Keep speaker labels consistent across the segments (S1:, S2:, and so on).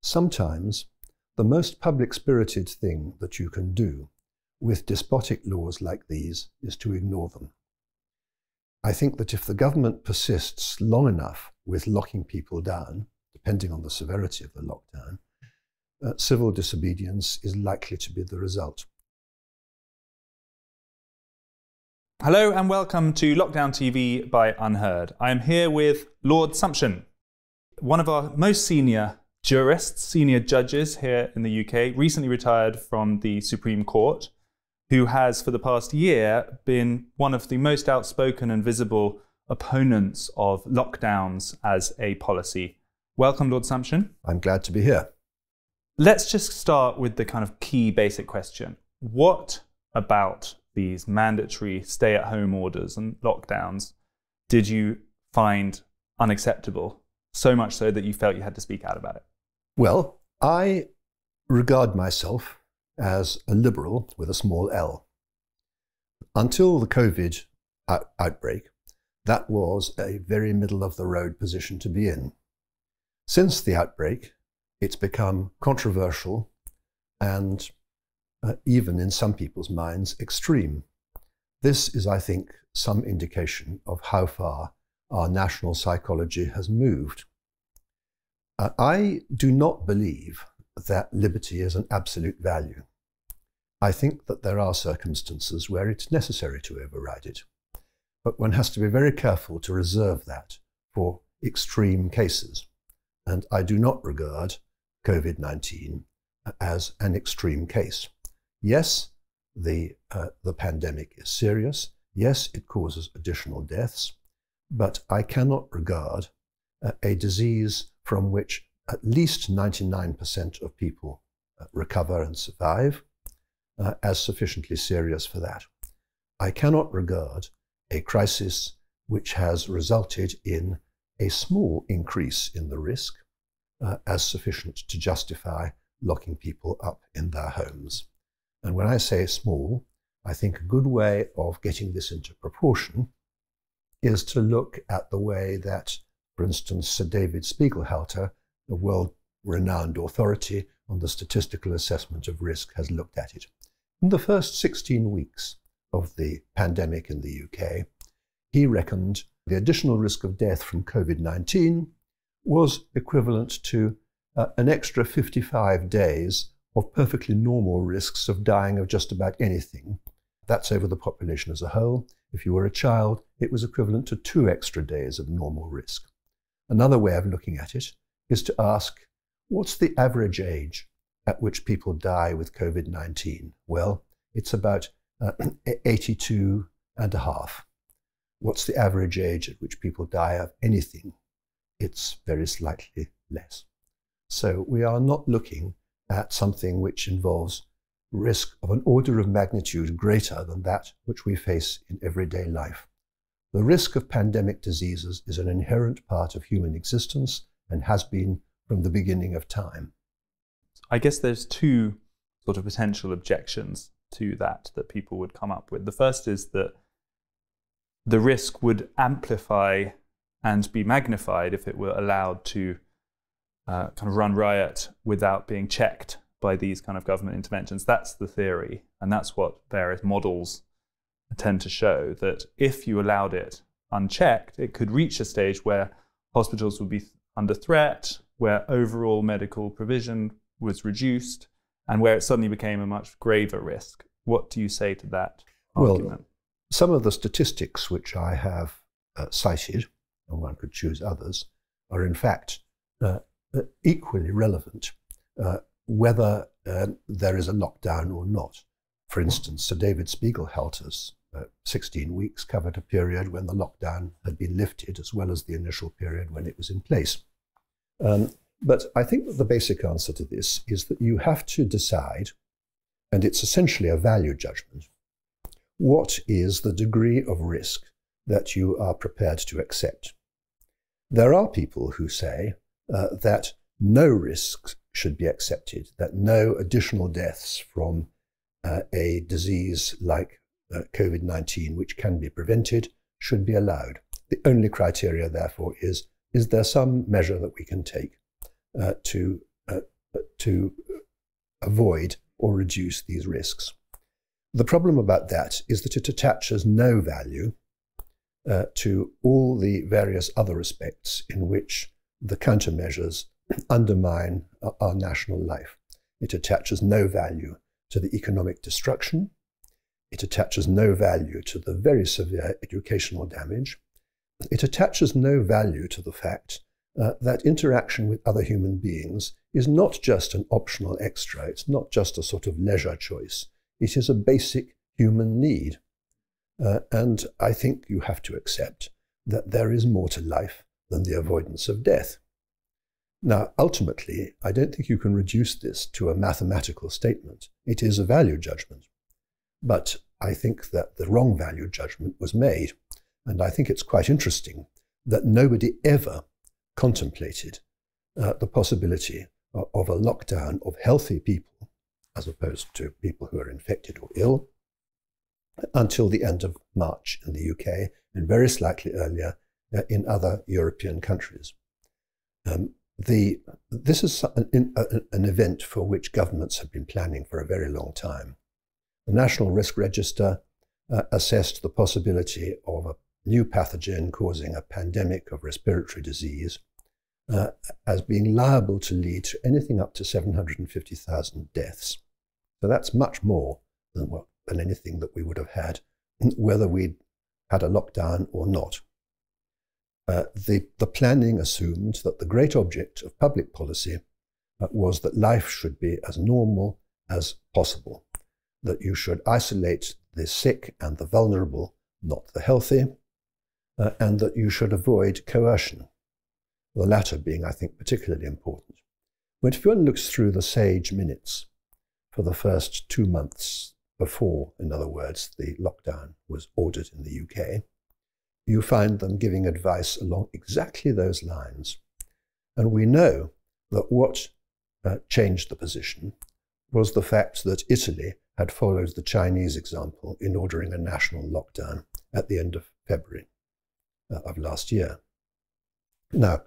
S1: Sometimes the most public-spirited thing that you can do with despotic laws like these is to ignore them. I think that if the government persists long enough with locking people down, depending on the severity of the lockdown, civil disobedience is likely to be the result.
S2: Hello and welcome to Lockdown TV by Unheard. I am here with Lord Sumption, one of our most senior jurists, senior judges here in the UK, recently retired from the Supreme Court, who has for the past year been one of the most outspoken and visible opponents of lockdowns as a policy. Welcome, Lord Sumption.
S1: I'm glad to be here.
S2: Let's just start with the kind of key basic question. What about these mandatory stay-at-home orders and lockdowns did you find unacceptable, so much so that you felt you had to speak out about it?
S1: Well, I regard myself as a liberal with a small l. Until the COVID outbreak, that was a very middle-of-the-road position to be in. Since the outbreak, it's become controversial and even in some people's minds, extreme. This is, I think, some indication of how far our national psychology has moved. I do not believe that liberty is an absolute value. I think that there are circumstances where it's necessary to override it, but one has to be very careful to reserve that for extreme cases. And I do not regard COVID-19 as an extreme case. Yes, the pandemic is serious. Yes, it causes additional deaths, but I cannot regard a disease from which at least 99% of people recover and survive as sufficiently serious for that. I cannot regard a crisis which has resulted in a small increase in the risk as sufficient to justify locking people up in their homes. And when I say small, I think a good way of getting this into proportion is to look at the way that, for instance, Sir David Spiegelhalter, a world-renowned authority on the statistical assessment of risk, has looked at it. In the first 16 weeks of the pandemic in the UK, he reckoned the additional risk of death from COVID-19 was equivalent to an extra 55 days of perfectly normal risks of dying of just about anything. That's over the population as a whole. If you were a child, it was equivalent to 2 extra days of normal risk. Another way of looking at it is to ask, what's the average age at which people die with COVID-19? Well, it's about 82 and a half. What's the average age at which people die of anything? It's very slightly less. So we are not looking at something which involves risk of an order of magnitude greater than that which we face in everyday life. The risk of pandemic diseases is an inherent part of human existence and has been from the beginning of time.
S2: I guess there's two sort of potential objections to that people would come up with. The first is that the risk would amplify and be magnified if it were allowed to kind of run riot without being checked by these kind of government interventions. That's the theory, and that's what various models tend to show, that if you allowed it unchecked, it could reach a stage where hospitals would be under threat, where overall medical provision was reduced, and where it suddenly became a much graver risk. What do you say to that argument?
S1: Well, some of the statistics which I have cited, and one could choose others, are in fact equally relevant, whether there is a lockdown or not. For instance, Sir David Spiegelhalter's 16 weeks covered a period when the lockdown had been lifted, as well as the initial period when it was in place. But I think that the basic answer to this is that you have to decide, and it's essentially a value judgment, what is the degree of risk that you are prepared to accept. There are people who say that no risks should be accepted, that no additional deaths from a disease like COVID-19, which can be prevented, should be allowed. The only criteria, therefore, is there some measure that we can take to to avoid or reduce these risks. The problem about that is that it attaches no value to all the various other respects in which the countermeasures undermine our national life. It attaches no value to the economic destruction. It attaches no value to the very severe educational damage. It attaches no value to the fact that interaction with other human beings is not just an optional extra. It's not just a sort of leisure choice. It is a basic human need. And I think you have to accept that there is more to life than the avoidance of death. Now, ultimately, I don't think you can reduce this to a mathematical statement. It is a value judgment. But I think that the wrong value judgment was made. And I think it's quite interesting that nobody ever contemplated the possibility of a lockdown of healthy people, as opposed to people who are infected or ill, until the end of March in the UK, and very slightly earlier in other European countries. This is an event for which governments have been planning for a very long time. The National Risk Register assessed the possibility of a new pathogen causing a pandemic of respiratory disease as being liable to lead to anything up to 750,000 deaths. So that's much more than anything that we would have had, whether we'd had a lockdown or not. The planning assumed that the great object of public policy was that life should be as normal as possible, that you should isolate the sick and the vulnerable, not the healthy, and that you should avoid coercion, the latter being, I think, particularly important. When one looks through the SAGE minutes for the first 2 months before, in other words, the lockdown was ordered in the UK, you find them giving advice along exactly those lines. And we know that what changed the position was the fact that Italy had followed the Chinese example in ordering a national lockdown at the end of February of last year. Now,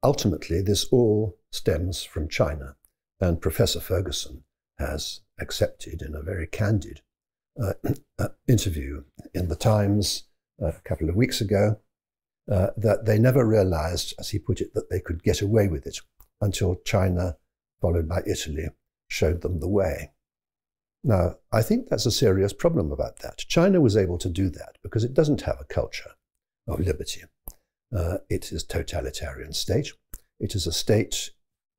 S1: ultimately, this all stems from China, and Professor Ferguson has accepted in a very candid interview in the Times a couple of weeks ago that they never realized, as he put it, that they could get away with it until China, followed by Italy, showed them the way. Now, I think that's a serious problem about that. China was able to do that because it doesn't have a culture of liberty. It is a totalitarian state. It is a state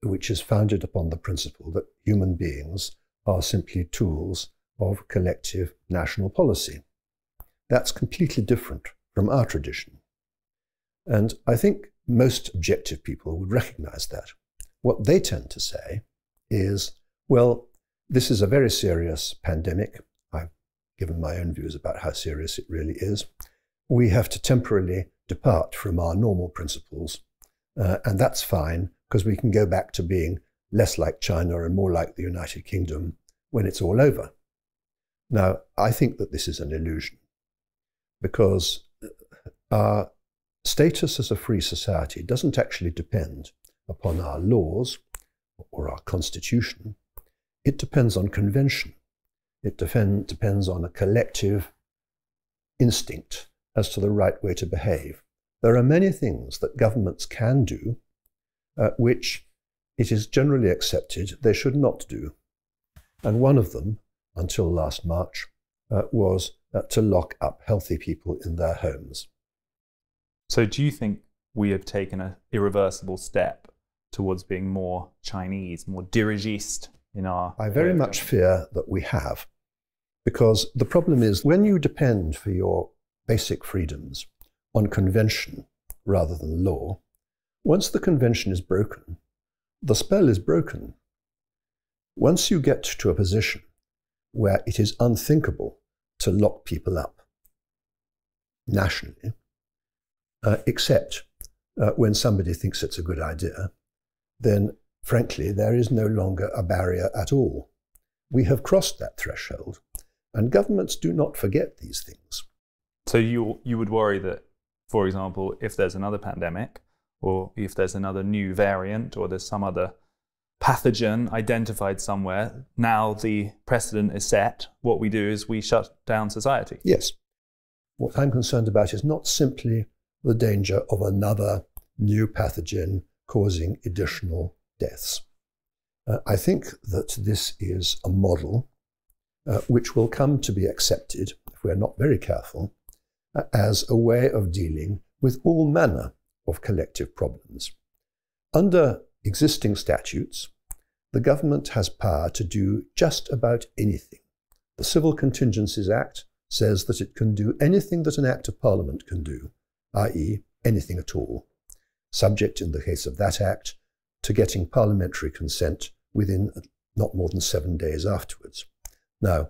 S1: which is founded upon the principle that human beings are simply tools of collective national policy. That's completely different from our tradition. And I think most objective people would recognize that. What they tend to say is, well, this is a very serious pandemic. I've given my own views about how serious it really is. We have to temporarily depart from our normal principles, and that's fine because we can go back to being less like China and more like the United Kingdom when it's all over. Now, I think that this is an illusion because our status as a free society doesn't actually depend upon our laws or our constitution. It depends on convention. It depends on a collective instinct as to the right way to behave. There are many things that governments can do which it is generally accepted they should not do. And one of them, until last March, was to lock up healthy people in their homes.
S2: So do you think we have taken an irreversible step towards being more Chinese, more dirigiste in our...
S1: I very much fear that we have, because the problem is when you depend for your basic freedoms on convention rather than law, once the convention is broken, the spell is broken. Once you get to a position where it is unthinkable to lock people up nationally, except when somebody thinks it's a good idea, then frankly, there is no longer a barrier at all. We have crossed that threshold, and governments do not forget these things.
S2: So you would worry that, for example, if there's another pandemic, or if there's another new variant, or there's some other pathogen identified somewhere. Now the precedent is set. What we do is we shut down society.
S1: Yes. What I'm concerned about is not simply the danger of another new pathogen causing additional deaths. I think that this is a model which will come to be accepted, if we're not very careful, as a way of dealing with all manner of collective problems. Under existing statutes, the government has power to do just about anything. The Civil Contingencies Act says that it can do anything that an Act of Parliament can do, i.e. anything at all, subject in the case of that Act to getting parliamentary consent within not more than 7 days afterwards. Now,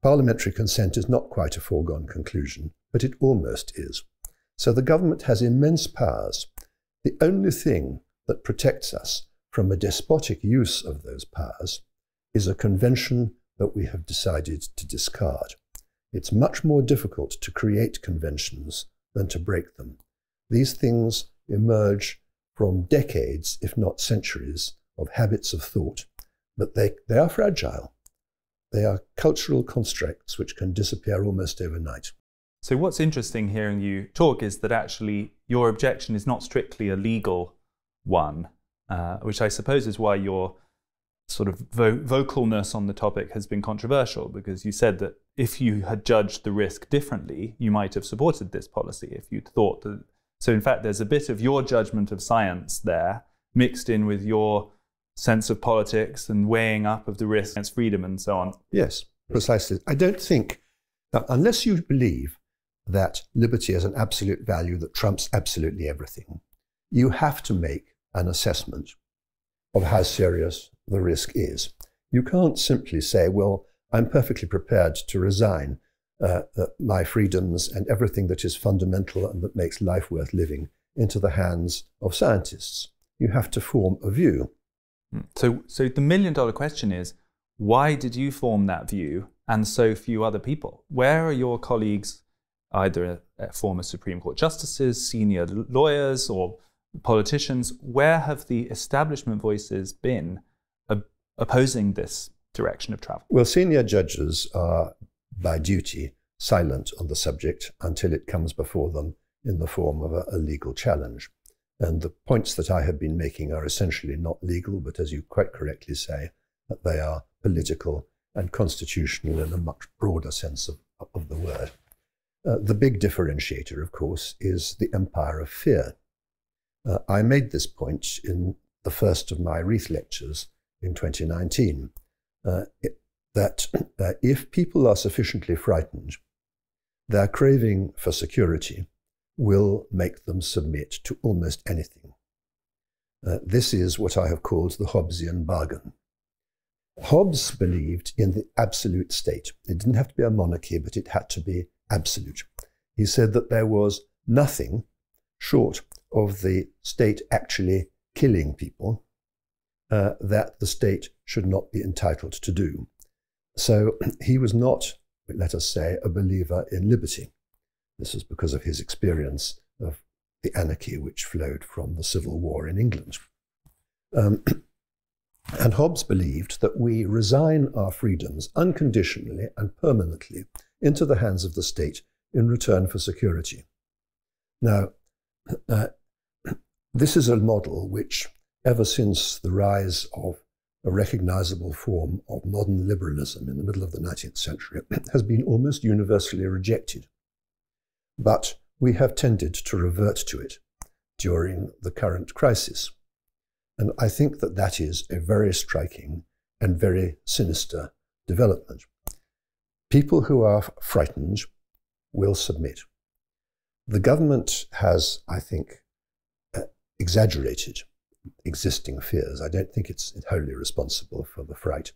S1: parliamentary consent is not quite a foregone conclusion, but it almost is. So the government has immense powers. The only thing that protects us from a despotic use of those powers is a convention that we have decided to discard. It's much more difficult to create conventions than to break them. These things emerge from decades, if not centuries, of habits of thought, but they are fragile. They are cultural constructs which can disappear almost overnight.
S2: So what's interesting hearing you talk is that actually your objection is not strictly a legal one, which I suppose is why your sort of vocalness on the topic has been controversial, because you said that if you had judged the risk differently, you might have supported this policy if you'd thought that. So in fact, there's a bit of your judgment of science there mixed in with your sense of politics and weighing up of the risk against freedom and so on.
S1: Yes, precisely. I don't think, unless you believe that liberty is an absolute value that trumps absolutely everything, you have to make an assessment of how serious the risk is. You can't simply say, well, I'm perfectly prepared to resign my freedoms and everything that is fundamental and that makes life worth living into the hands of scientists. You have to form a view.
S2: So the million-dollar question is, why did you form that view and so few other people? Where are your colleagues, either former Supreme Court justices, senior lawyers, or politicians? Where have the establishment voices been opposing this direction of travel?
S1: Well, senior judges are, by duty, silent on the subject until it comes before them in the form of a legal challenge. And the points that I have been making are essentially not legal, but as you quite correctly say, that they are political and constitutional in a much broader sense of the word. The big differentiator, of course, is the empire of fear. I made this point in the first of my Reith lectures in 2019, that if people are sufficiently frightened, their craving for security will make them submit to almost anything. This is what I have called the Hobbesian bargain. Hobbes believed in the absolute state. It didn't have to be a monarchy, but it had to be absolute. He said that there was nothing short of the state actually killing people that the state should not be entitled to do. So he was not, let us say, a believer in liberty. This is because of his experience of the anarchy which flowed from the Civil War in England. And Hobbes believed that we resign our freedoms unconditionally and permanently into the hands of the state in return for security. Now, this is a model which, ever since the rise of a recognizable form of modern liberalism in the middle of the 19th century, has been almost universally rejected. But we have tended to revert to it during the current crisis. And I think that that is a very striking and very sinister development. People who are frightened will submit. The government has, I think, exaggerated existing fears. I don't think it's wholly responsible for the fright,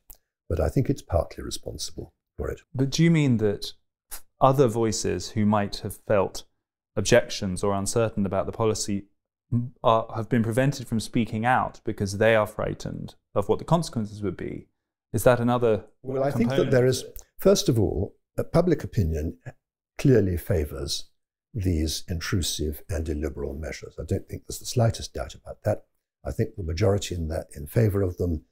S1: but I think it's partly responsible for it.
S2: But do you mean that other voices who might have felt objections or uncertain about the policy have been prevented from speaking out because they are frightened of what the consequences would be? Is that another
S1: Well, I think that there is, first of all, public opinion clearly favours these intrusive and illiberal measures. I don't think there's the slightest doubt about that. I think the majority in favour of them,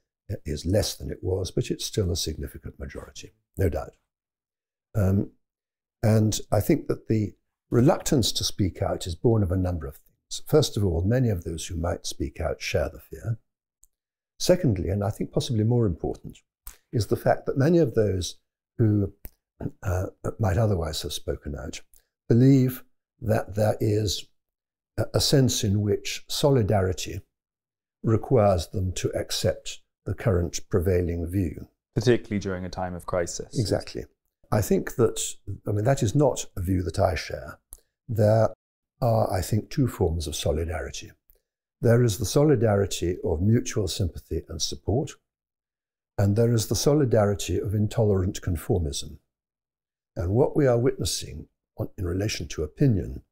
S1: is less than it was, but it's still a significant majority, no doubt. And I think that the reluctance to speak out is born of a number of things. First of all, many of those who might speak out share the fear. Secondly, and I think possibly more important, is the fact that many of those who might otherwise have spoken out believe that there is a sense in which solidarity requires them to accept the current prevailing view.
S2: Particularly during a time of crisis.
S1: Exactly. I think that, that is not a view that I share. There are, I think, two forms of solidarity. There is the solidarity of mutual sympathy and support, and there is the solidarity of intolerant conformism. And what we are witnessing in relation to opinion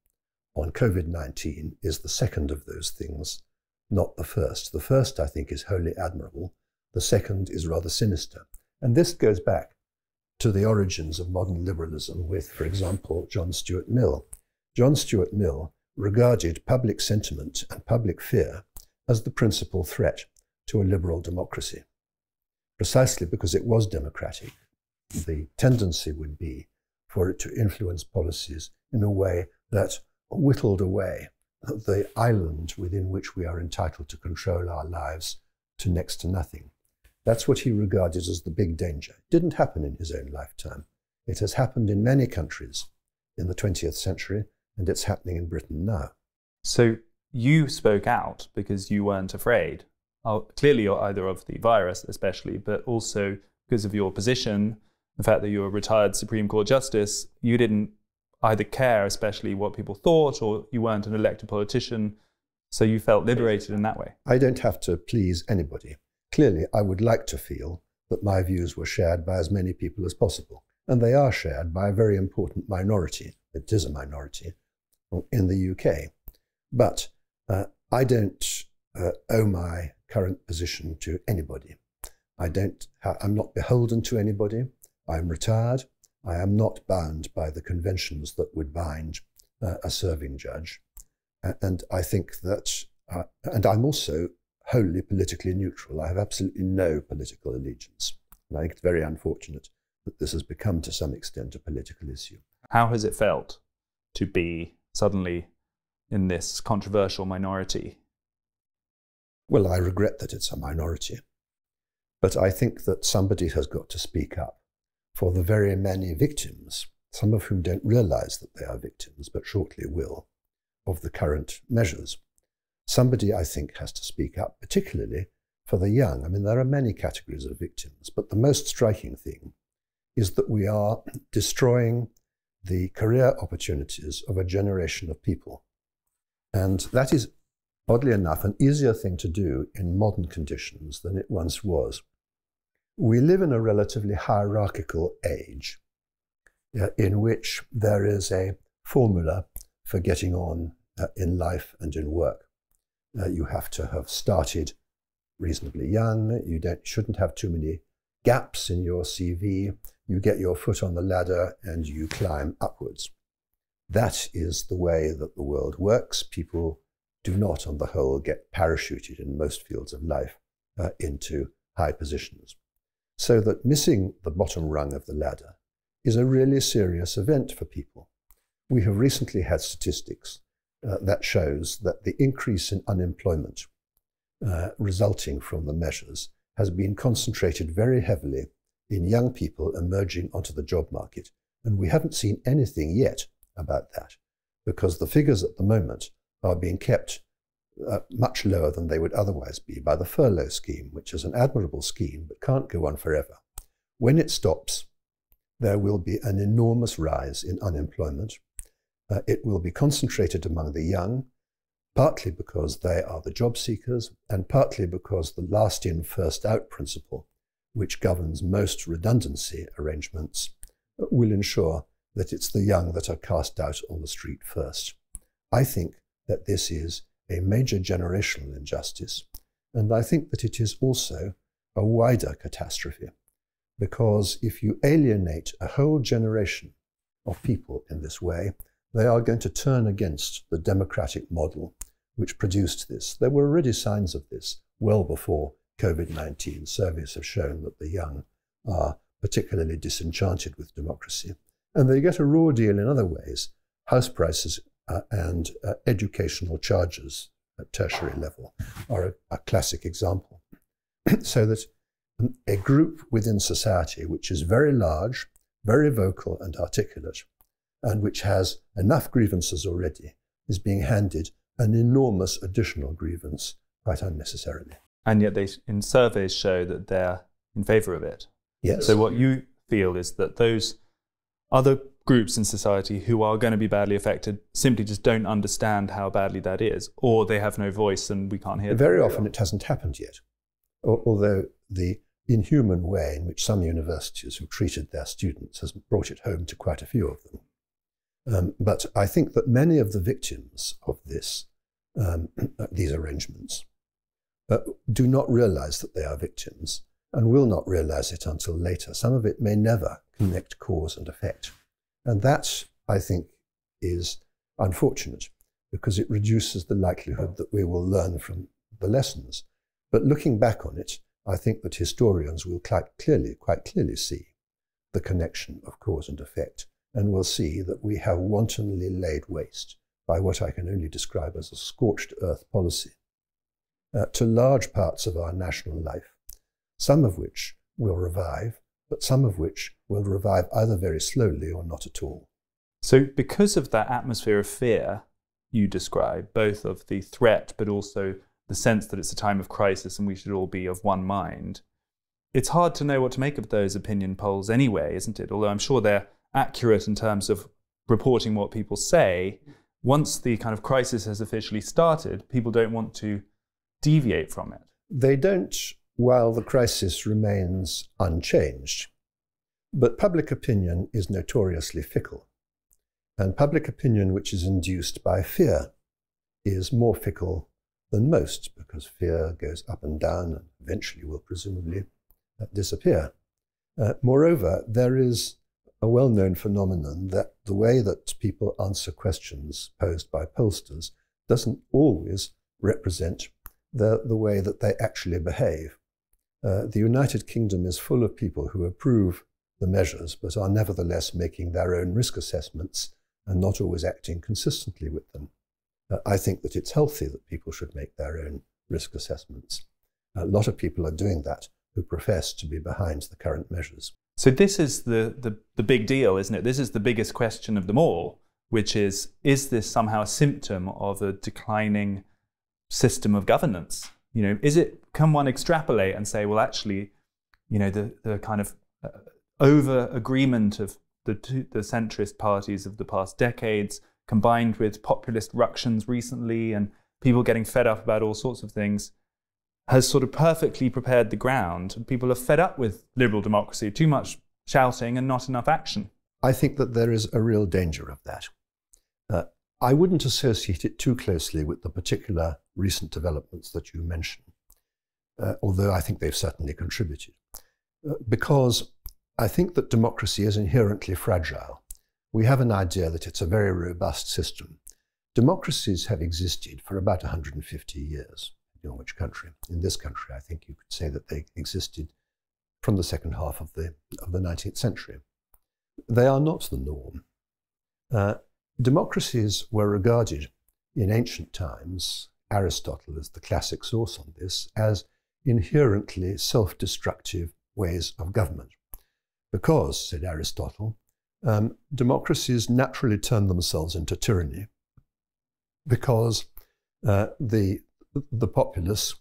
S1: on COVID-19 is the second of those things, not the first. The first, I think, is wholly admirable. The second is rather sinister. And this goes back to the origins of modern liberalism with, for example, John Stuart Mill. John Stuart Mill regarded public sentiment and public fear as the principal threat to a liberal democracy. Precisely because it was democratic, the tendency would be for it to influence policies in a way that whittled away the island within which we are entitled to control our lives to next to nothing. That's what he regarded as the big danger. It didn't happen in his own lifetime. It has happened in many countries in the 20th century, and it's happening in Britain now.
S2: So you spoke out because you weren't afraid. Clearly, you're either of the virus, especially, but also because of your position, the fact that you're a retired Supreme Court Justice, you didn't either care, especially what people thought, or you weren't an elected politician, so you felt liberated in that way.
S1: I don't have to please anybody. Clearly, I would like to feel that my views were shared by as many people as possible, and they are shared by a very important minority. It is a minority in the UK. But I don't owe my current position to anybody. I'm not beholden to anybody. I'm retired. I am not bound by the conventions that would bind a serving judge. And I think that, and I'm also wholly politically neutral. I have absolutely no political allegiance. And I think it's very unfortunate that this has become to some extent a political issue.
S2: How has it felt to be suddenly in this controversial minority?
S1: Well, I regret that it's a minority, but I think that somebody has got to speak up for the very many victims, some of whom don't realize that they are victims, but shortly will, of the current measures. Somebody, I think, has to speak up, particularly for the young. I mean, there are many categories of victims, but the most striking thing is that we are destroying the career opportunities of a generation of people. And that is, oddly enough, an easier thing to do in modern conditions than it once was. We live in a relatively hierarchical age in which there is a formula for getting on in life and in work. You have to have started reasonably young. You shouldn't have too many gaps in your CV. You get your foot on the ladder and you climb upwards. That is the way that the world works. People do not, on the whole, get parachuted in most fields of life into high positions. So that missing the bottom rung of the ladder is a really serious event for people. We have recently had statistics that shows that the increase in unemployment resulting from the measures has been concentrated very heavily in young people emerging onto the job market. And we haven't seen anything yet about that, because the figures at the moment are being kept much lower than they would otherwise be by the furlough scheme, which is an admirable scheme but can't go on forever. When it stops, there will be an enormous rise in unemployment. It will be concentrated among the young, partly because they are the job seekers, and partly because the last in, first out principle, which governs most redundancy arrangements, will ensure that it's the young that are cast out on the street first. I think that this is a major generational injustice, and I think that it is also a wider catastrophe, because if you alienate a whole generation of people in this way, they are going to turn against the democratic model which produced this. There were already signs of this well before COVID-19, surveys have shown that the young are particularly disenchanted with democracy. And they get a raw deal in other ways. House prices and educational charges at tertiary level are a classic example. So that a group within society which is very large, very vocal and articulate, and which has enough grievances already, is being handed an enormous additional grievance quite unnecessarily.
S2: And yet they, in surveys, show that they're in favour of it.
S1: Yes.
S2: So what you feel is that those other groups in society who are going to be badly affected simply just don't understand how badly that is, or they have no voice and we can't hear them.
S1: Very often it hasn't happened yet, although the inhuman way in which some universities have treated their students has brought it home to quite a few of them. But I think that many of the victims of this, these arrangements do not realize that they are victims and will not realize it until later. Some of it may never connect cause and effect. And that, I think, is unfortunate because it reduces the likelihood that we will learn from the lessons. But looking back on it, I think that historians will quite clearly see the connection of cause and effect, and will see that we have wantonly laid waste by what I can only describe as a scorched earth policy to large parts of our national life, some of which will revive, but some of which will revive either very slowly or not at all.
S2: So because of that atmosphere of fear you describe, both of the threat but also the sense that it's a time of crisis and we should all be of one mind, it's hard to know what to make of those opinion polls anyway, isn't it? Although I'm sure they're accurate in terms of reporting what people say, once the kind of crisis has officially started, people don't want to deviate from it.
S1: They don't while the crisis remains unchanged. But public opinion is notoriously fickle. And public opinion which is induced by fear is more fickle than most, because fear goes up and down and eventually will presumably disappear. Moreover, there is a well-known phenomenon that the way that people answer questions posed by pollsters doesn't always represent the way that they actually behave. The United Kingdom is full of people who approve the measures, but are nevertheless making their own risk assessments and not always acting consistently with them. I think that it's healthy that people should make their own risk assessments. A lot of people are doing that who profess to be behind the current measures.
S2: So this is the big deal, isn't it? This is the biggest question of them all, which is this somehow a symptom of a declining system of governance? You know, can one extrapolate and say, well, actually, you know, the kind of over agreement of the centrist parties of the past decades, combined with populist ructions recently and people getting fed up about all sorts of things, has sort of perfectly prepared the ground. People are fed up with liberal democracy, too much shouting and not enough action.
S1: I think that there is a real danger of that. I wouldn't associate it too closely with the particular recent developments that you mentioned, although I think they've certainly contributed. Because I think that democracy is inherently fragile. We have an idea that it's a very robust system. Democracies have existed for about 150 years. In which country? In this country, I think you could say that they existed from the second half of the 19th century. They are not the norm. Democracies were regarded in ancient times, Aristotle is the classic source on this, as inherently self-destructive ways of government. Because, said Aristotle, democracies naturally turn themselves into tyranny, because the populace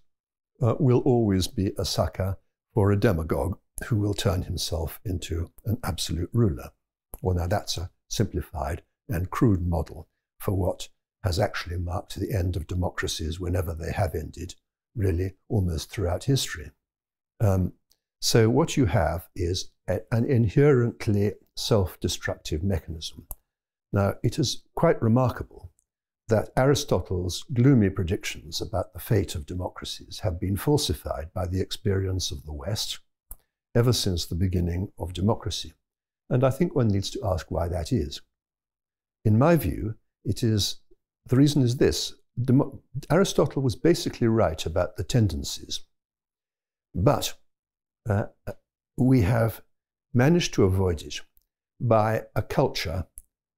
S1: will always be a sucker for a demagogue who will turn himself into an absolute ruler. Well, now that's a simplified and crude model for what has actually marked the end of democracies whenever they have ended, really almost throughout history. So what you have is an inherently self-destructive mechanism. Now, it is quite remarkable that Aristotle's gloomy predictions about the fate of democracies have been falsified by the experience of the West ever since the beginning of democracy. And I think one needs to ask why that is. In my view, the reason is this. Aristotle was basically right about the tendencies. But we have managed to avoid it by a culture,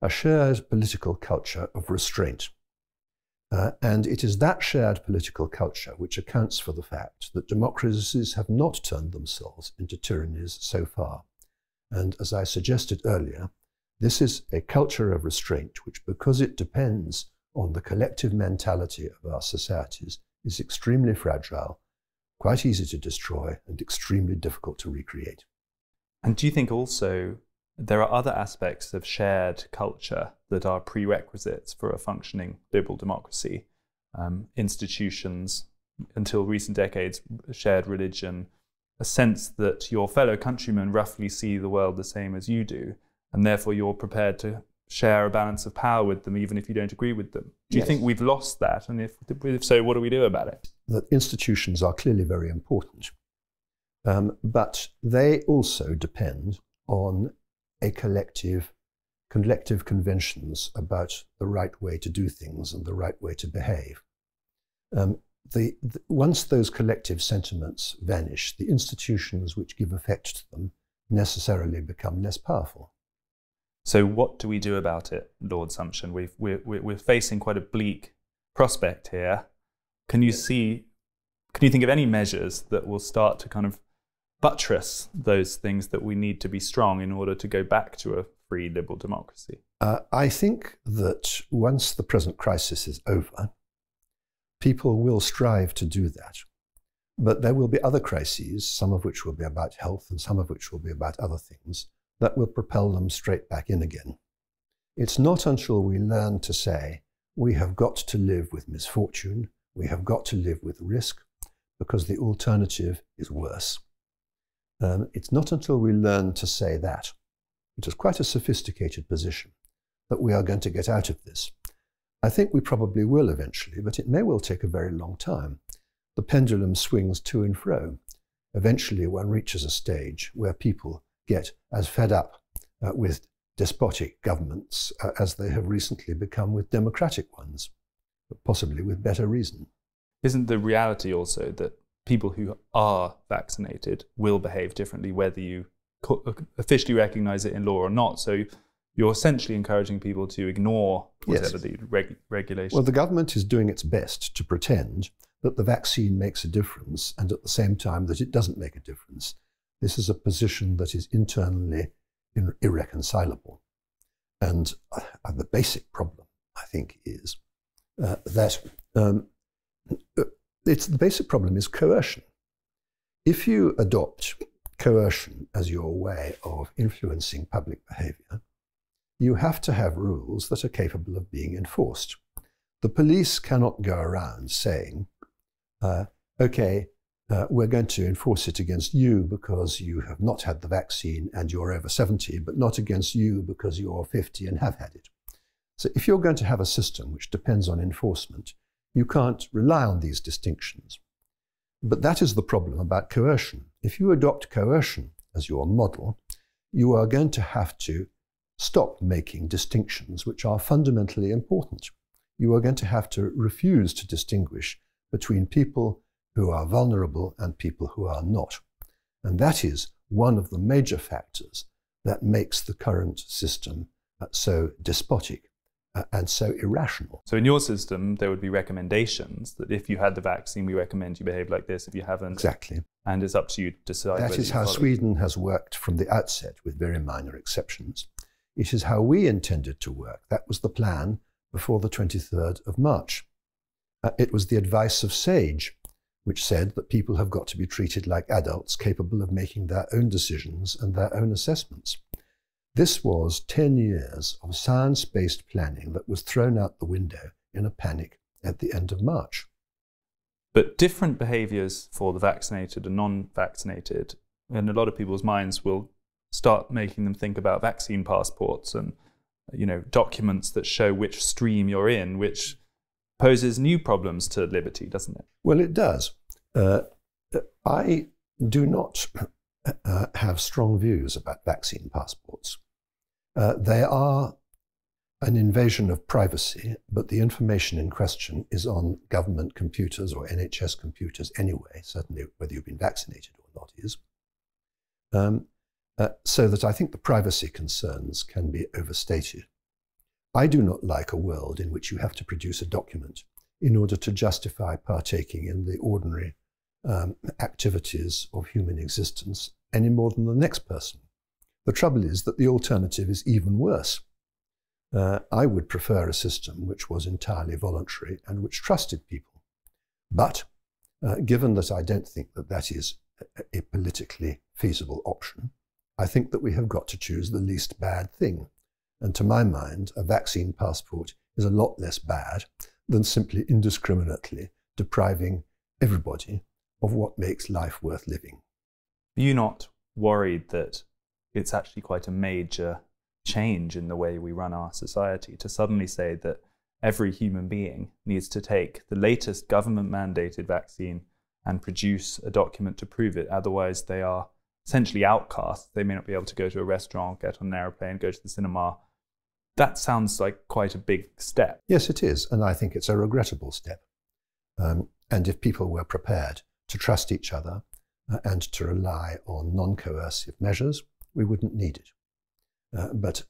S1: a shared political culture of restraint. And it is that shared political culture which accounts for the fact that democracies have not turned themselves into tyrannies so far. And as I suggested earlier, this is a culture of restraint which, because it depends on the collective mentality of our societies, is extremely fragile, quite easy to destroy, and extremely difficult to recreate.
S2: And do you think also there are other aspects of shared culture that are prerequisites for a functioning liberal democracy? Institutions, until recent decades, shared religion, a sense that your fellow countrymen roughly see the world the same as you do, and therefore you're prepared to share a balance of power with them even if you don't agree with them. Do you think we've lost that? And if so, what do we do about it?
S1: That institutions are clearly very important, but they also depend on a collective conventions about the right way to do things and the right way to behave. Once those collective sentiments vanish, the institutions which give effect to them necessarily become less powerful.
S2: So what do we do about it, Lord Sumption? We're facing quite a bleak prospect here. Can you think of any measures that will start to kind of buttress those things that we need to be strong in order to go back to a free liberal democracy?
S1: I think that once the present crisis is over, people will strive to do that. But there will be other crises, some of which will be about health and some of which will be about other things, that will propel them straight back in again. It's not until we learn to say, we have got to live with misfortune, we have got to live with risk, because the alternative is worse. It's not until we learn to say that, which is quite a sophisticated position, that we are going to get out of this. I think we probably will eventually, but it may well take a very long time. The pendulum swings to and fro. Eventually one reaches a stage where people get as fed up with despotic governments as they have recently become with democratic ones, but possibly with better reason.
S2: Isn't the reality also that people who are vaccinated will behave differently whether you officially recognize it in law or not? So you're essentially encouraging people to ignore whatever the regulations.
S1: Well, the government is doing its best to pretend that the vaccine makes a difference and at the same time that it doesn't make a difference. This is a position that is internally irreconcilable. And the basic problem, I think, is the basic problem is coercion. If you adopt coercion as your way of influencing public behavior, you have to have rules that are capable of being enforced. The police cannot go around saying, we're going to enforce it against you because you have not had the vaccine and you're over 70, but not against you because you're 50 and have had it. So if you're going to have a system which depends on enforcement, you can't rely on these distinctions. But that is the problem about coercion. If you adopt coercion as your model, you are going to have to stop making distinctions which are fundamentally important. You are going to have to refuse to distinguish between people who are vulnerable and people who are not. And that is one of the major factors that makes the current system so despotic and so irrational.
S2: So in your system, there would be recommendations that if you had the vaccine, we recommend you behave like this. If you haven't,
S1: exactly.
S2: And it's up to you to decide.
S1: That is how Sweden has worked from the outset, with very minor exceptions. It is how we intended to work. That was the plan before the 23rd of March. It was the advice of SAGE, which said that people have got to be treated like adults capable of making their own decisions and their own assessments. This was 10 years of science-based planning that was thrown out the window in a panic at the end of March.
S2: But different behaviours for the vaccinated and non-vaccinated, in a lot of people's minds, will start making them think about vaccine passports and, documents that show which stream you're in, which poses new problems to liberty, doesn't it?
S1: Well, it does. I do not have strong views about vaccine passports. They are an invasion of privacy, but the information in question is on government computers or NHS computers anyway, certainly whether you've been vaccinated or not is. So that I think the privacy concerns can be overstated. I do not like a world in which you have to produce a document in order to justify partaking in the ordinary activities of human existence any more than the next person. The trouble is that the alternative is even worse. I would prefer a system which was entirely voluntary and which trusted people. But given that I don't think that that is a politically feasible option, I think that we have got to choose the least bad thing. And to my mind, a vaccine passport is a lot less bad than simply indiscriminately depriving everybody of what makes life worth living.
S2: Are you not worried that it's actually quite a major change in the way we run our society to suddenly say that every human being needs to take the latest government-mandated vaccine and produce a document to prove it? Otherwise, they are essentially outcasts. They may not be able to go to a restaurant, get on an airplane, go to the cinema. That sounds like quite a big step.
S1: Yes, it is, and I think it's a regrettable step. And if people were prepared to trust each other and to rely on non-coercive measures, we wouldn't need it. But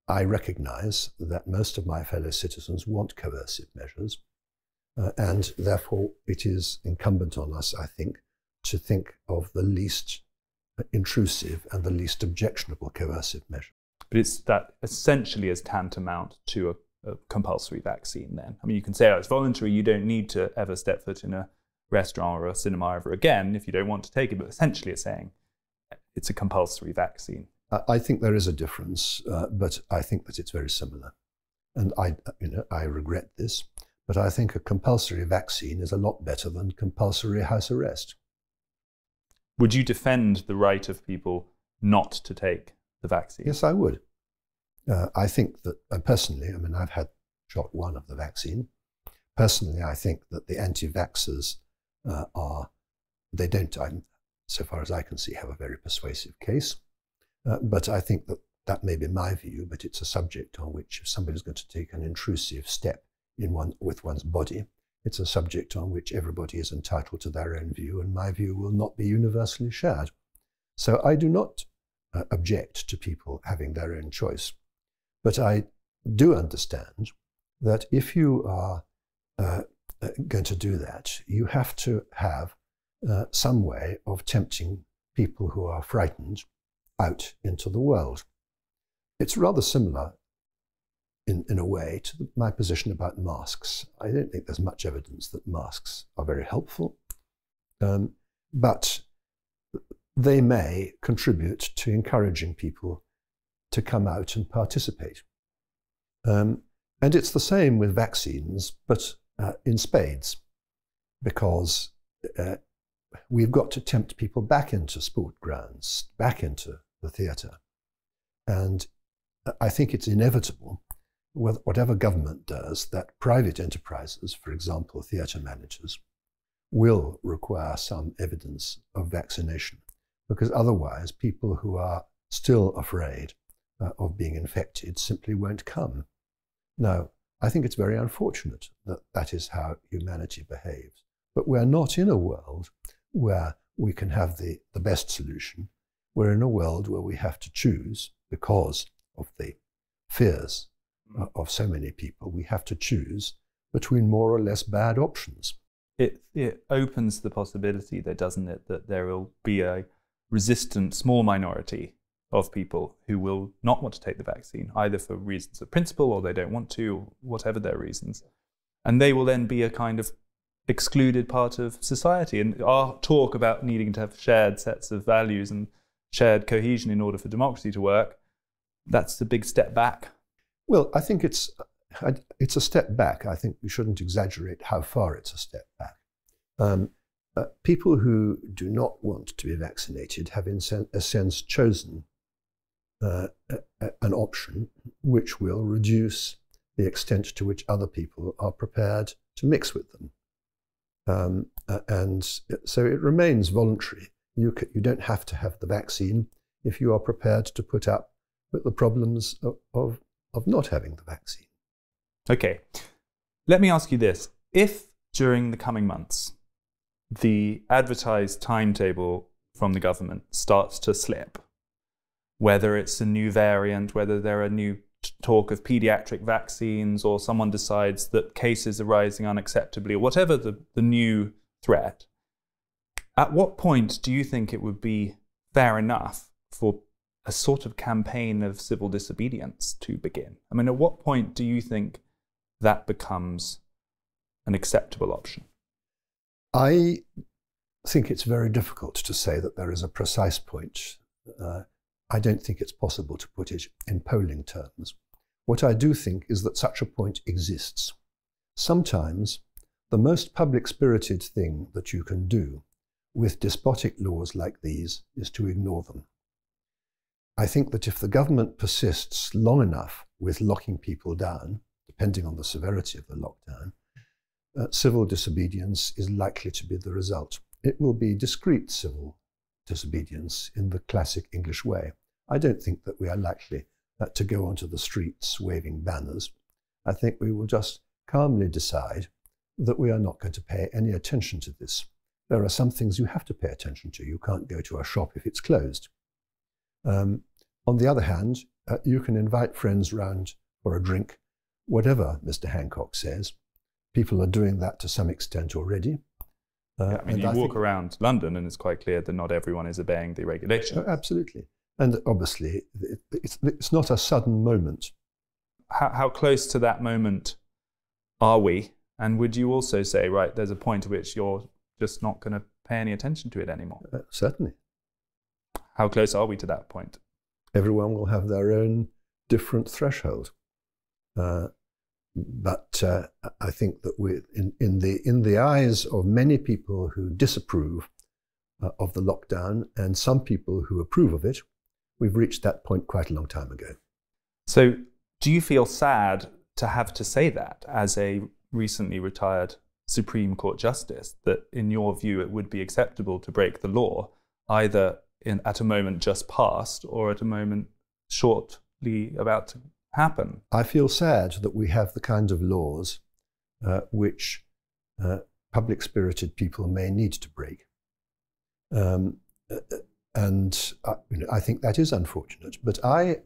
S1: I recognise that most of my fellow citizens want coercive measures, and therefore it is incumbent on us, I think, to think of the least intrusive and the least objectionable coercive measure.
S2: But it's that essentially is tantamount to a compulsory vaccine then. I mean, you can say, oh, it's voluntary, you don't need to ever step foot in a restaurant or a cinema ever again if you don't want to take it, but essentially it's saying it's a compulsory vaccine.
S1: I think there is a difference, but I think that it's very similar. And I regret this, but I think a compulsory vaccine is a lot better than compulsory house arrest.
S2: Would you defend the right of people not to take the vaccine?
S1: Yes, I would. I think that, personally, I mean, I've had shot one of the vaccine. Personally, I think that the anti-vaxxers they don't, so far as I can see, have a very persuasive case. But I think that may be my view, but it's a subject on which if somebody's going to take an intrusive step with one's body, it's a subject on which everybody is entitled to their own view, and my view will not be universally shared. So I do not object to people having their own choice. But I do understand that if you are going to do that, you have to have some way of tempting people who are frightened out into the world. It's rather similar in a way to my position about masks. I don't think there's much evidence that masks are very helpful, but they may contribute to encouraging people to come out and participate. And it's the same with vaccines, but in spades, because we've got to tempt people back into sport grounds, back into the theatre. And I think it's inevitable, whatever government does, that private enterprises, for example, theatre managers, will require some evidence of vaccination, because otherwise people who are still afraid of being infected simply won't come. Now, I think it's very unfortunate that that is how humanity behaves, but we're not in a world where we can have the best solution. We're in a world where we have to choose, because of the fears of so many people, we have to choose between more or less bad options.
S2: It opens the possibility, though, doesn't it, that there will be a resistant small minority of people who will not want to take the vaccine, either for reasons of principle or they don't want to, or whatever their reasons. And they will then be a kind of excluded part of society. And our talk about needing to have shared sets of values and shared cohesion in order for democracy to work, that's a big step back.
S1: Well, I think it's a step back. I think we shouldn't exaggerate how far it's a step back. People who do not want to be vaccinated have, in a sense, chosen an option which will reduce the extent to which other people are prepared to mix with them. And so it remains voluntary. You don't have to have the vaccine if you are prepared to put up with the problems of of not having the vaccine.
S2: Okay, let me ask you this. If during the coming months, the advertised timetable from the government starts to slip, whether it's a new variant, whether there are new talk of pediatric vaccines, or someone decides that cases are rising unacceptably, or whatever the new threat, at what point do you think it would be fair enough for a sort of campaign of civil disobedience to begin? I mean, at what point do you think that becomes an acceptable option?
S1: I think it's very difficult to say that there is a precise point. I don't think it's possible to put it in polling terms. What I do think is that such a point exists. Sometimes the most public-spirited thing that you can do with despotic laws like these is to ignore them. I think that if the government persists long enough with locking people down, depending on the severity of the lockdown, civil disobedience is likely to be the result. It will be discreet civil disobedience in the classic English way. I don't think that we are likely to go onto the streets waving banners. I think we will just calmly decide that we are not going to pay any attention to this. There are some things you have to pay attention to. You can't go to a shop if it's closed. On the other hand, you can invite friends round for a drink, whatever Mr. Hancock says. People are doing that to some extent already.
S2: I mean, you walk around London and it's quite clear that not everyone is obeying the regulations.
S1: Absolutely. And obviously, it's not a sudden moment.
S2: How close to that moment are we? And would you also say, right, there's a point at which you're just not going to pay any attention to it anymore?
S1: Certainly.
S2: How close are we to that point?
S1: Everyone will have their own different threshold. But I think that in the eyes of many people who disapprove of the lockdown and some people who approve of it, we've reached that point quite a long time ago.
S2: So do you feel sad to have to say that as a recently retired Supreme Court Justice, that in your view it would be acceptable to break the law either at a moment just past or at a moment shortly about to happen? I
S1: feel sad that we have the kind of laws which public-spirited people may need to break. I think that is unfortunate. But I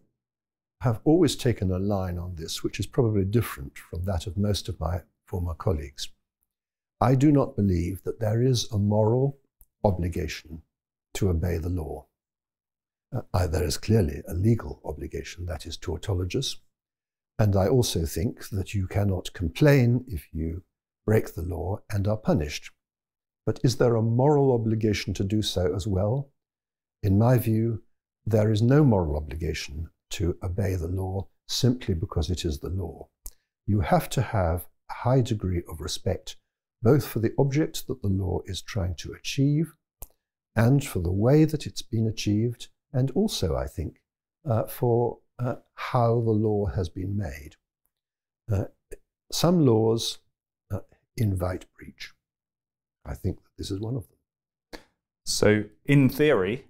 S1: have always taken a line on this, which is probably different from that of most of my former colleagues. I do not believe that there is a moral obligation to obey the law. There is clearly a legal obligation, that is tautologous. And I also think that you cannot complain if you break the law and are punished. But is there a moral obligation to do so as well? In my view, there is no moral obligation to obey the law simply because it is the law. You have to have a high degree of respect, both for the object that the law is trying to achieve and for the way that it's been achieved, and also, I think, for how the law has been made. Some laws invite breach. I think that this is one of them.
S2: So, in theory,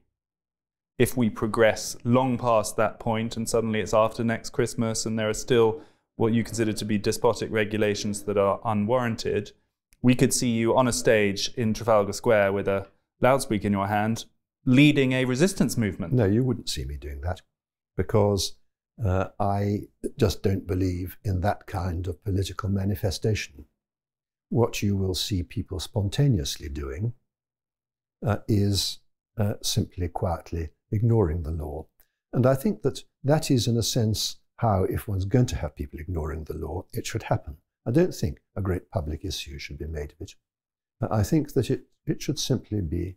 S2: if we progress long past that point and suddenly it's after next Christmas and there are still what you consider to be despotic regulations that are unwarranted, we could see you on a stage in Trafalgar Square with a loudspeaker in your hand, leading a resistance movement.
S1: No, you wouldn't see me doing that, because I just don't believe in that kind of political manifestation. What you will see people spontaneously doing is simply quietly ignoring the law. And I think that that is, in a sense, how, if one's going to have people ignoring the law, it should happen. I don't think a great public issue should be made of it. I think that it should simply be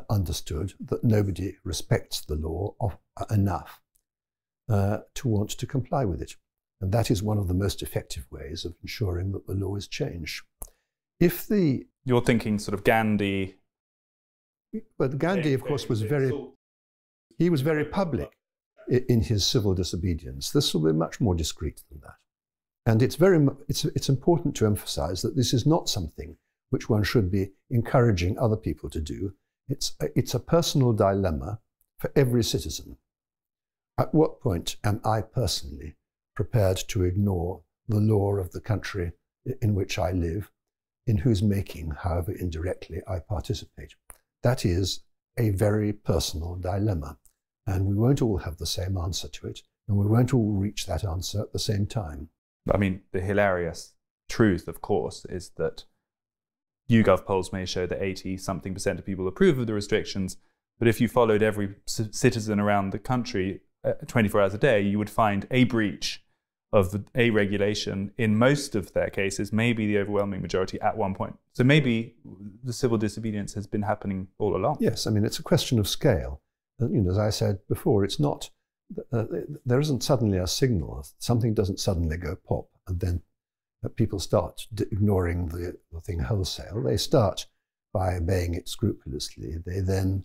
S1: understood that nobody respects the law enough to want to comply with it. And that is one of the most effective ways of ensuring that the law is changed.
S2: You're thinking sort of Gandhi.
S1: Well, Gandhi, of course, was very public in his civil disobedience. This will be much more discreet than that. And it's important to emphasize that this is not something which one should be encouraging other people to do. It's a personal dilemma for every citizen. At what point am I personally prepared to ignore the law of the country in which I live, in whose making, however indirectly, I participate. That is a very personal dilemma, and we won't all have the same answer to it, and we won't all reach that answer at the same time.
S2: I mean, the hilarious truth, of course, is that YouGov polls may show that 80-something% of people approve of the restrictions, but if you followed every citizen around the country 24 hours a day, you would find a breach of a regulation in most of their cases, maybe the overwhelming majority at one point. So maybe the civil disobedience has been happening all along.
S1: Yes, I mean, it's a question of scale. As I said before, it's not, there isn't suddenly a signal. Something doesn't suddenly go pop, and then people start ignoring the thing wholesale. They start by obeying it scrupulously. They then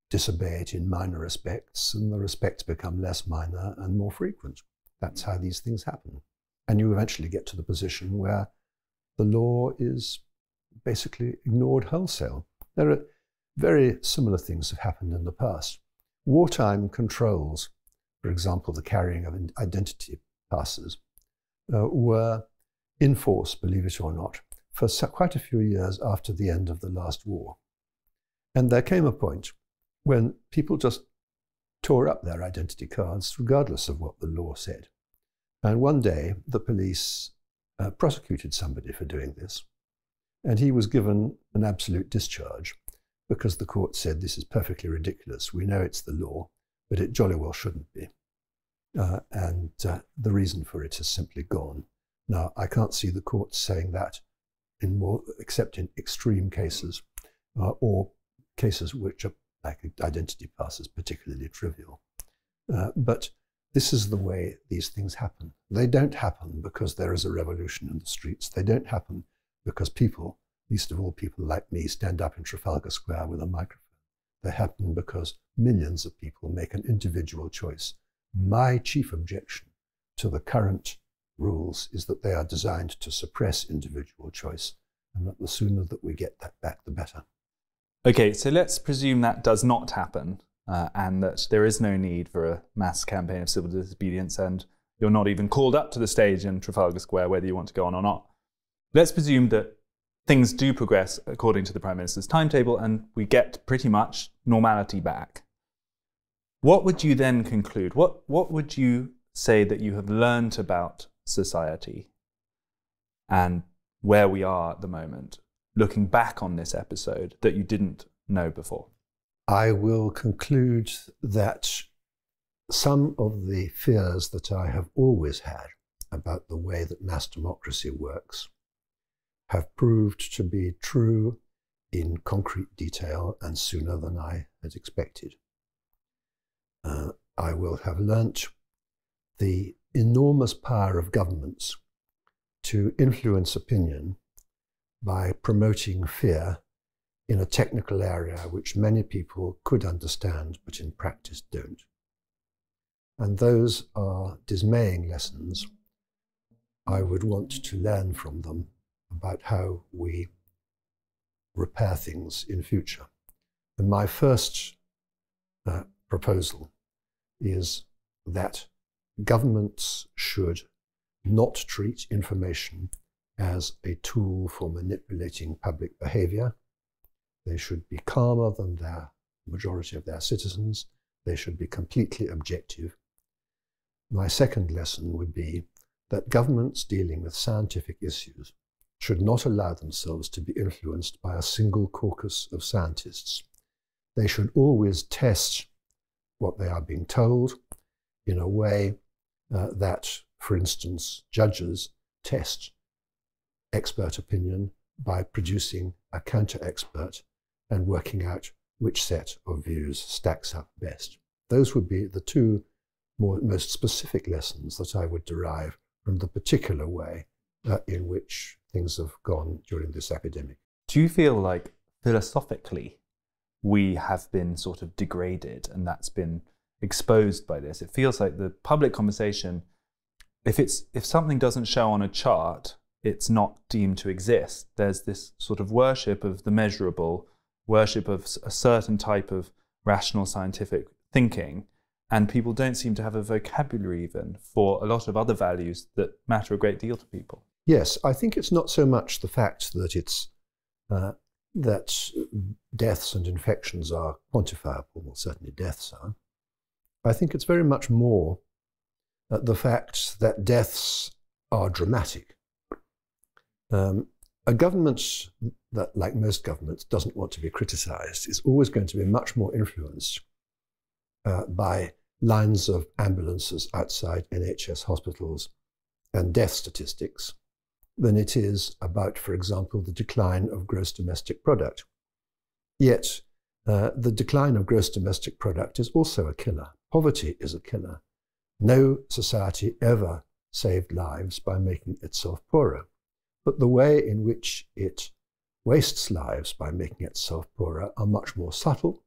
S1: disobey it in minor respects, and the respects become less minor and more frequent. That's how these things happen. And you eventually get to the position where the law is basically ignored wholesale. There are very similar things have happened in the past. Wartime controls, for example, the carrying of identity passes, were in force, believe it or not, for quite a few years after the end of the last war. And there came a point when people just tore up their identity cards regardless of what the law said. And one day the police prosecuted somebody for doing this, and he was given an absolute discharge because the court said, this is perfectly ridiculous. We know it's the law, but it jolly well shouldn't be. And the reason for it is simply gone. Now, I can't see the courts saying that except in extreme cases or cases which are like identity passes, particularly trivial. But this is the way these things happen. They don't happen because there is a revolution in the streets. They don't happen because people, least of all people like me, stand up in Trafalgar Square with a microphone. They happen because millions of people make an individual choice. My chief objection to the current rules is that they are designed to suppress individual choice, and that the sooner that we get that back, the better.
S2: Okay, so let's presume that does not happen and that there is no need for a mass campaign of civil disobedience, and you're not even called up to the stage in Trafalgar Square whether you want to go on or not. Let's presume that things do progress according to the Prime Minister's timetable and we get pretty much normality back. What would you then conclude? What would you say that you have learned about society and where we are at the moment, looking back on this episode, that you didn't know before?
S1: I will conclude that some of the fears that I have always had about the way that mass democracy works have proved to be true in concrete detail and sooner than I had expected. I will have learnt the enormous power of governments to influence opinion by promoting fear in a technical area which many people could understand but in practice don't. And those are dismaying lessons. I would want to learn from them about how we repair things in future. And my first proposal is that governments should not treat information as a tool for manipulating public behavior. They should be calmer than the majority of their citizens. They should be completely objective. My second lesson would be that governments dealing with scientific issues should not allow themselves to be influenced by a single caucus of scientists. They should always test what they are being told in a way that, for instance, judges test expert opinion by producing a counter-expert and working out which set of views stacks up best. Those would be the two most specific lessons that I would derive from the particular way in which things have gone during this epidemic.
S2: Do you feel like philosophically we have been sort of degraded and that's been exposed by this? It feels like the public conversation, if something doesn't show on a chart, it's not deemed to exist. There's this sort of worship of the measurable, worship of a certain type of rational scientific thinking, And people don't seem to have a vocabulary even for a lot of other values that matter a great deal to people.
S1: Yes, I think it's not so much the fact that it's that deaths and infections are quantifiable, well, certainly deaths are. I think it's very much more the fact that deaths are dramatic. A government that, like most governments, doesn't want to be criticised is always going to be much more influenced by lines of ambulances outside NHS hospitals and death statistics than it is about, for example, the decline of gross domestic product. Yet, the decline of gross domestic product is also a killer. Poverty is a killer. No society ever saved lives by making itself poorer. But the way in which it wastes lives by making itself poorer are much more subtle,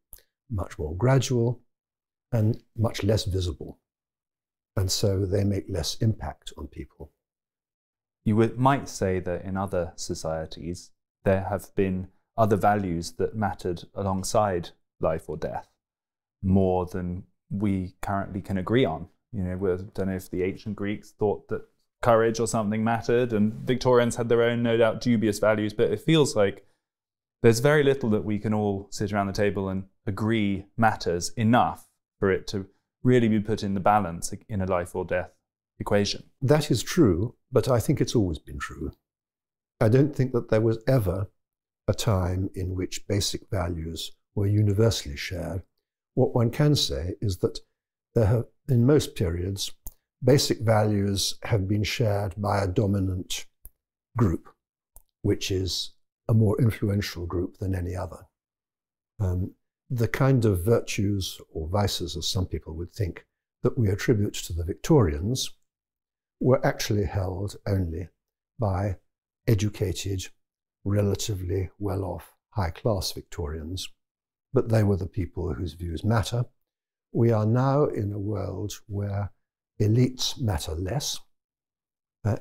S1: much more gradual, and much less visible. And so they make less impact on people.
S2: You might say that in other societies, there have been other values that mattered alongside life or death more than we currently can agree on. You know, I don't know if the ancient Greeks thought that courage or something mattered, and Victorians had their own, no doubt, dubious values, but it feels like there's very little that we can all sit around the table and agree matters enough for it to really be put in the balance in a life or death equation.
S1: That is true, but I think it's always been true. I don't think that there was ever a time in which basic values were universally shared. What one can say is that there have, in most periods, basic values have been shared by a dominant group, which is a more influential group than any other. The kind of virtues or vices, as some people would think, that we attribute to the Victorians were actually held only by educated, relatively well-off, high-class Victorians. But they were the people whose views matter. We are now in a world where elites matter less,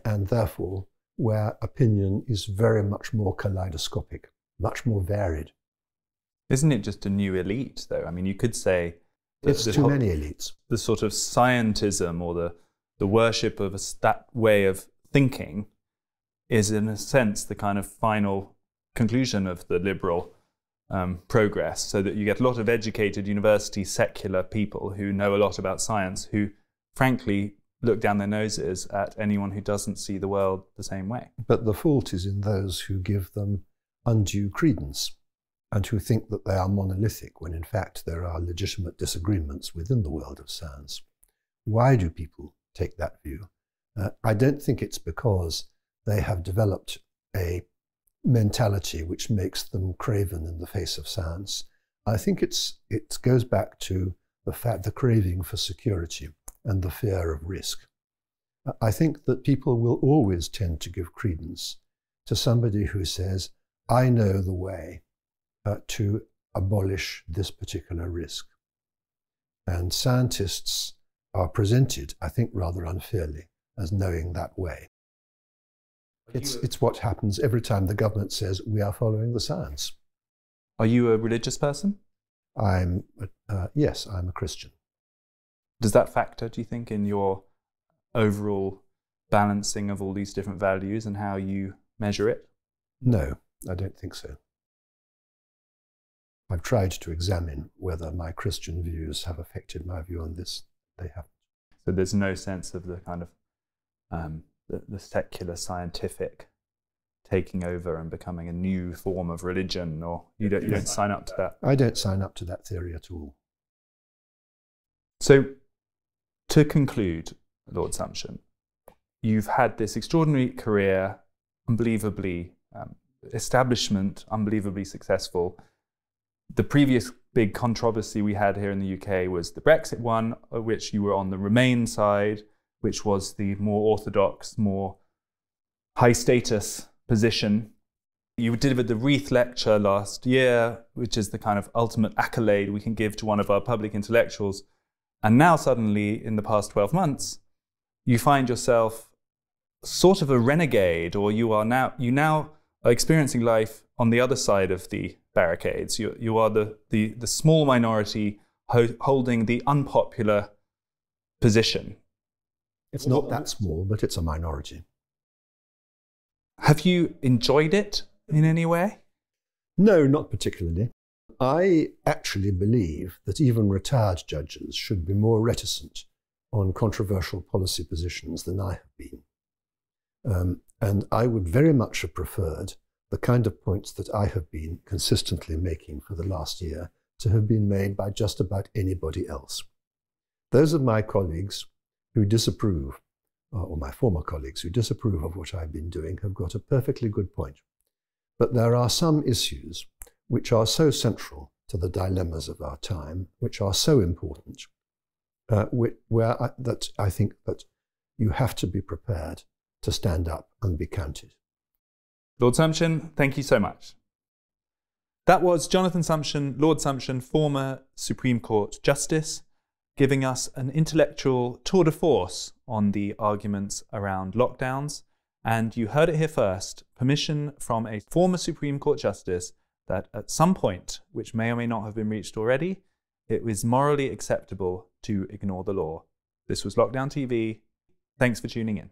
S1: and therefore where opinion is very much more kaleidoscopic, much more varied.
S2: Isn't it just a new elite, though? I mean, you could say
S1: it's too many elites.
S2: The sort of scientism or the worship of that way of thinking is, in a sense, the kind of final conclusion of the liberal progress, so that you get a lot of educated, university, secular people who know a lot about science, who, frankly, look down their noses at anyone who doesn't see the world the same way.
S1: But the fault is in those who give them undue credence and who think that they are monolithic, when in fact there are legitimate disagreements within the world of science. Why do people take that view? I don't think it's because they have developed a mentality which makes them craven in the face of science. I think it goes back to the craving for security and the fear of risk. I think that people will always tend to give credence to somebody who says, I know the way to abolish this particular risk. And scientists are presented, I think, rather unfairly as knowing that way. It's what happens every time the government says we are following the science.
S2: Are you a religious person?
S1: Yes, I'm a Christian.
S2: Does that factor, do you think, in your overall balancing of all these different values and how you measure it?
S1: No, I don't think so. I've tried to examine whether my Christian views have affected my view on this. They haven't.
S2: So there's no sense of the kind of the secular scientific taking over and becoming a new form of religion, or you don't sign up to that?
S1: I don't sign up to that theory at all.
S2: So, to conclude, Lord Sumption, you've had this extraordinary career, unbelievably establishment, unbelievably successful. The previous big controversy we had here in the UK was the Brexit one, of which you were on the Remain side, which was the more orthodox, more high-status position. You delivered the Reith Lecture last year, which is the kind of ultimate accolade we can give to one of our public intellectuals. And now suddenly, in the past 12 months, you find yourself sort of a renegade, or you now are experiencing life on the other side of the barricades. You are the small minority holding the unpopular position.
S1: It's not that small, but it's a minority.
S2: Have you enjoyed it in any way?
S1: No, not particularly. I actually believe that even retired judges should be more reticent on controversial policy positions than I have been. And I would very much have preferred the kind of points that I have been consistently making for the last year to have been made by just about anybody else. Those of my colleagues who disapprove, or my former colleagues who disapprove of what I've been doing, have got a perfectly good point. But there are some issues which are so central to the dilemmas of our time, which are so important, that I think that you have to be prepared to stand up and be counted.
S2: Lord Sumption, thank you so much. That was Jonathan Sumption, Lord Sumption, former Supreme Court Justice, giving us an intellectual tour de force on the arguments around lockdowns. And you heard it here first, permission from a former Supreme Court Justice that at some point, which may or may not have been reached already, it was morally acceptable to ignore the law. This was Lockdown TV. Thanks for tuning in.